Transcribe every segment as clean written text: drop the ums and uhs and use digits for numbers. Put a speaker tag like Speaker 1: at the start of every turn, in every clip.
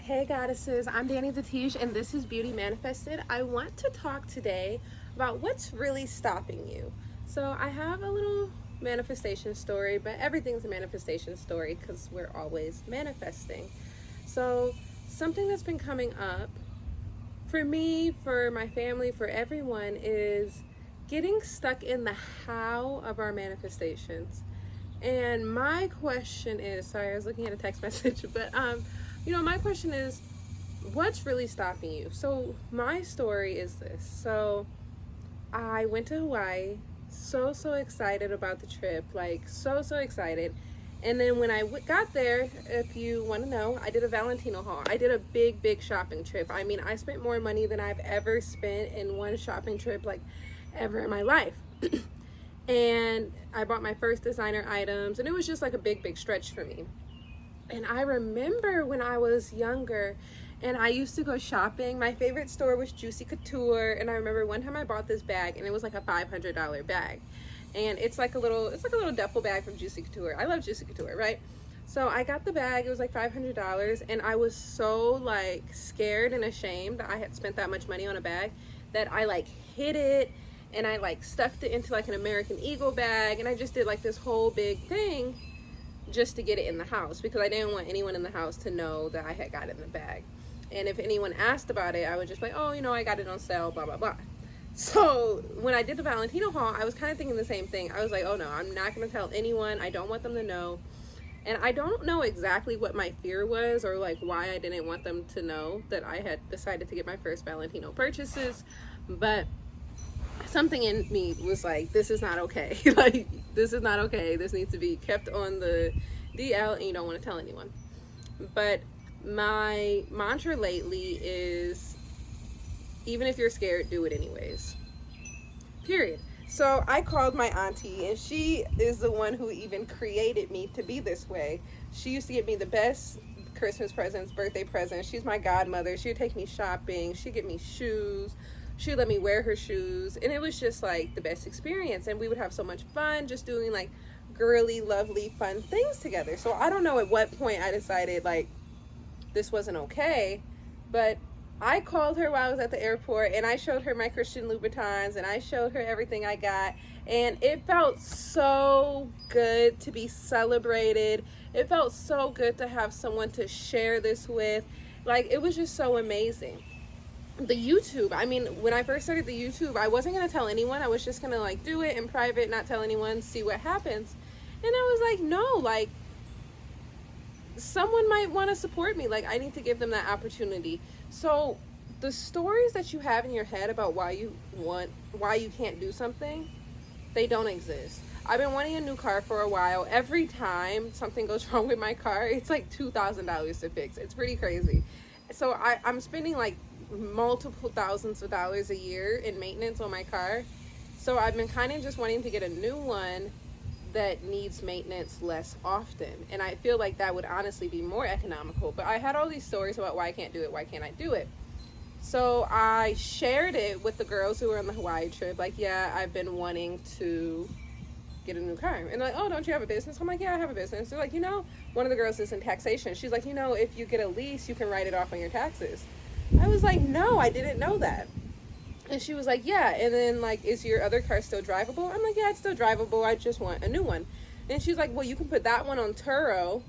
Speaker 1: Hey goddesses, I'm Danny the Tiege and this is Beauty Manifested. I want to talk today about what's really stopping you. So I have a little manifestation story, but everything's a manifestation story because we're always manifesting. So something that's been coming up for me, for my family, for everyone is getting stuck in the how of our manifestations. And my question is, sorry, I was looking at a text message, but my question is, what's really stopping you? So my story is this. So I went to Hawaii, so excited about the trip, like so excited. And then when I got there, if you want to know, I did a Valentino haul. I did a big shopping trip. I mean, I spent more money than I've ever spent in one shopping trip, like ever in my life. And I bought my first designer items, and it was just like a big stretch for me. And I remember when I was younger and I used to go shopping, my favorite store was Juicy Couture. And I remember one time I bought this bag and it was like a $500 bag. And it's like a little duffel bag from Juicy Couture. I love Juicy Couture, right? So I got the bag, it was like $500, and I was so like scared and ashamed that I had spent that much money on a bag that I like hid it and I like stuffed it into like an American Eagle bag, and I just did like this whole big thing just to get it in the house because I didn't want anyone in the house to know that I had got it in the bag. And if anyone asked about it, I would just be like, oh, I got it on sale, blah blah. So when I did the Valentino haul, I was kind of thinking the same thing. I was like, oh no, I'm not going to tell anyone. I don't want them to know. And I don't know exactly what my fear was or like why I didn't want them to know that I had decided to get my first Valentino purchases, but something in me was like, this is not okay. Like, this is not okay. This needs to be kept on the DL and you don't want to tell anyone. But my mantra lately is, even if you're scared, do it anyways. Period. So I called my auntie, and she is the one who even created me to be this way. She used to get me the best Christmas presents, birthday presents. She's my godmother. She would take me shopping. She'd get me shoes. She would let me wear her shoes, and it was just like the best experience. And we would have so much fun just doing like girly, lovely, fun things together. So I don't know at what point I decided like this wasn't okay, but I called her while I was at the airport and I showed her my Christian Louboutins and I showed her everything I got, and it felt so good to be celebrated. It felt so good to have someone to share this with. Like, it was just so amazing. The YouTube, I mean, when I first started the YouTube, I wasn't going to tell anyone. I was just going to like do it in private, not tell anyone, see what happens. And I was like, no, like someone might want to support me. Like, I need to give them that opportunity. So the stories that you have in your head about why you can't do something, they don't exist. I've been wanting a new car for a while. Every time something goes wrong with my car, it's like $2,000 to fix. It's pretty crazy. So I'm spending like multiple thousands of dollars a year in maintenance on my car. So I've been kind of just wanting to get a new one that needs maintenance less often, and I feel like that would honestly be more economical. But I had all these stories about why I can't do it, why can't I do it. So I shared it with the girls who were on the Hawaii trip, like, yeah, I've been wanting to get a new car. And they're like, oh, don't you have a business? I'm like, yeah, I have a business. They're like, one of the girls is in taxation. She's like, if you get a lease, you can write it off on your taxes. I was like, no, I didn't know that. And she was like, yeah. And then like, is your other car still drivable? I'm like, yeah, it's still drivable. I just want a new one. And she's like, well, you can put that one on Turo,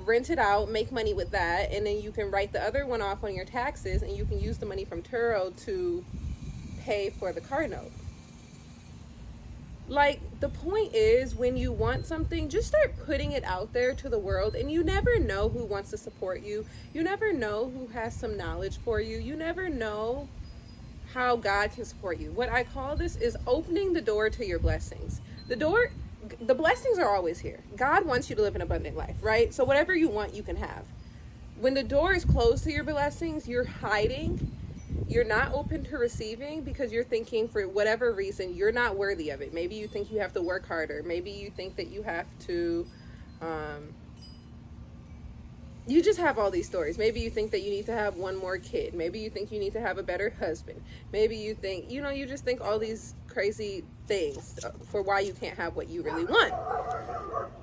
Speaker 1: rent it out, make money with that. And then you can write the other one off on your taxes, and you can use the money from Turo to pay for the car note. Like, the point is, when you want something, just start putting it out there to the world, and you never know who wants to support you. You never know who has some knowledge for you. You never know how God can support you. What I call this is opening the door to your blessings. The blessings are always here. God wants you to live an abundant life, right? So whatever you want, you can have. When the door is closed to your blessings, you're hiding. You're not open to receiving because you're thinking, for whatever reason, you're not worthy of it. Maybe you think you have to work harder. Maybe you think that you have to, you just have all these stories. Maybe you think that you need to have one more kid. Maybe you think you need to have a better husband. Maybe you think, you just think all these crazy things for why you can't have what you really want.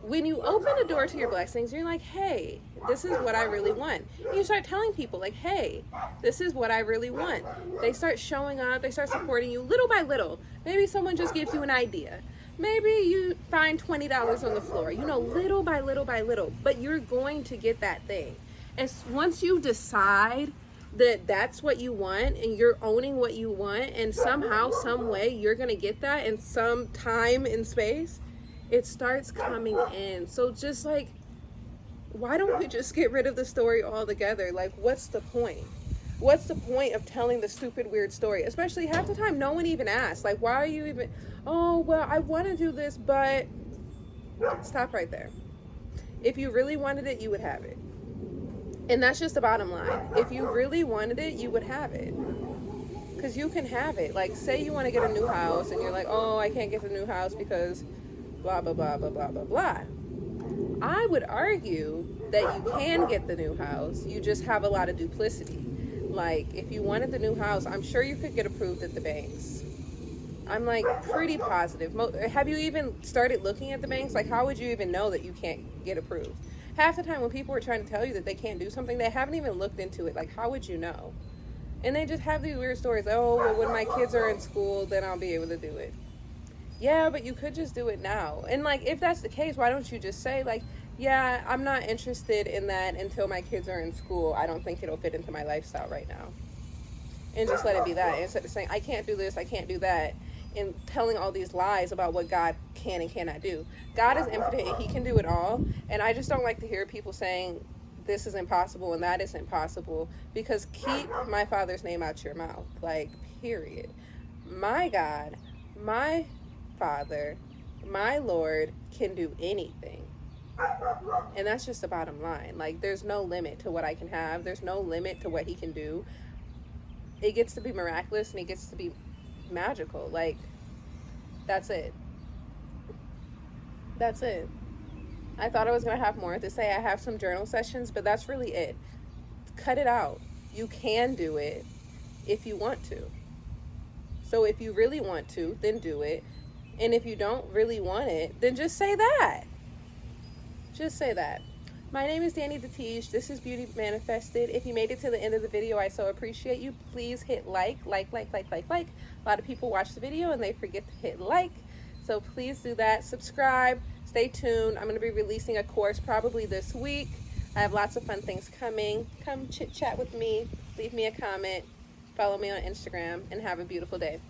Speaker 1: when you open the door to your blessings, you're like, hey, this is what I really want. And you start telling people, like, hey, this is what I really want. They start showing up, they start supporting you little by little. Maybe someone just gives you an idea. Maybe you find $20 on the floor, you know, little by little by little, but you're going to get that thing. And once you decide that that's what you want and you're owning what you want, and somehow, some way, you're going to get that in some time and space, it starts coming in. So just like, why don't we just get rid of the story altogether? Like, what's the point? What's the point of telling the stupid, weird story? Especially half the time, no one even asks. Like, why are you even, oh, well, I want to do this, but stop right there. If you really wanted it, you would have it. And that's just the bottom line. If you really wanted it, you would have it. Because you can have it. Like, say you want to get a new house and you're like, oh, I can't get the new house because blah, blah, blah, blah, blah, blah, blah. I would argue that you can get the new house. You just have a lot of duplicity. Like, if you wanted the new house, I'm sure you could get approved at the banks. I'm like pretty positive. Have you even started looking at the banks? Like, how would you even know that you can't get approved? Half the time when people are trying to tell you that they can't do something, they haven't even looked into it. Like, how would you know? And they just have these weird stories. Oh, well, when my kids are in school, then I'll be able to do it. Yeah, but you could just do it now. And like, if that's the case, why don't you just say like, yeah, I'm not interested in that until my kids are in school. I don't think it'll fit into my lifestyle right now. And just let it be that. Instead of saying, I can't do this, I can't do that, and telling all these lies about what God can and cannot do. God is infinite and he can do it all. And I just don't like to hear people saying this is impossible and that is impossible, because keep my Father's name out your mouth. Like, period. My God, my Father, my Lord can do anything. And that's just the bottom line. Like, there's no limit to what I can have. There's no limit to what he can do. It gets to be miraculous and it gets to be magical. Like, that's it. That's it. I thought I was going to have more to say. I have some journal sessions, but that's really it. Cut it out. You can do it if you want to. So if you really want to, then do it. And if you don't really want it, then just say that. Just say that. My name is Danny the Tiege. This is Beauty Manifested. If you made it to the end of the video, I so appreciate you. Please hit like. A lot of people watch the video and they forget to hit like. So please do that. Subscribe. Stay tuned. I'm going to be releasing a course probably this week. I have lots of fun things coming. Come chit chat with me. Leave me a comment. Follow me on Instagram and have a beautiful day.